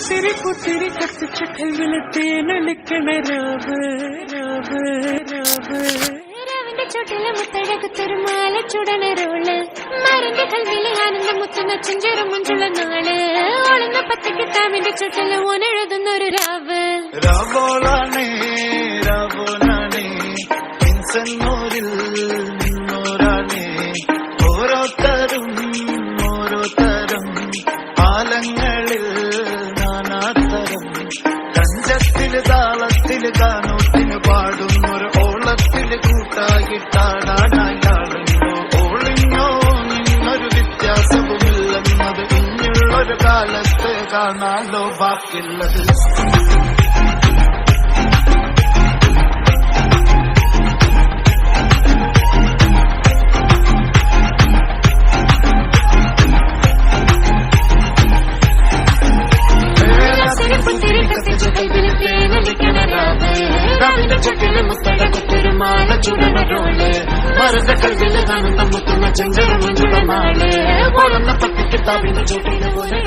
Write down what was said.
സിരിപ്പുത്തിരി കത്തിച്ച കൽവിലെത്തേനൊലിക്കണ രാവ് രാവ് രാവ് രാവിന്റെ ചുട്ടിലെ മുത്തഴകത്തൊരു മാല ചുടണ റോള് മാറിന്റെ കൽവിലെ ആനന്ദം മുത്തുന്ന ചെഞ്ചെറു മുഞ്ചുള്ള നാള് ഓളുന്ന പത്തക്ക് താവിന്റെ ചുട്ടില് ഓനെഴുതുന്നൊരു രാവ് രാവോളാണേ രാവോനാണേ പിൻസന്നൂരിൽ നിന്നോരാണേ ഓരോരുത്തരും ഓരോരുത്തരും ആലങ്ങളിൽ നാനാത്തരം കഞ്ചത്തില് താളത്തില് കാനൂത്തിന് പാടുന്നൊരു ഓളത്തില് കൂട്ടായിട്ടാടാനായാളുണ്ടോ ഓളിഞ്ഞോ നിന്നൊരു വ്യത്യാസവുമില്ലെന്നത് ഇനിയുള്ളൊരു കാലത്ത് കാണാലോ ബാക്കിയുള്ളത് മറുത കൽവില് കാണുന്ന മുത്തുന്ന ചെഞ്ചെറു മുഞ്ചുള്ള നാള് ഓളുന്ന പത്തിക്ക് താവിന്റെ ചോട്ടിന് പോലെ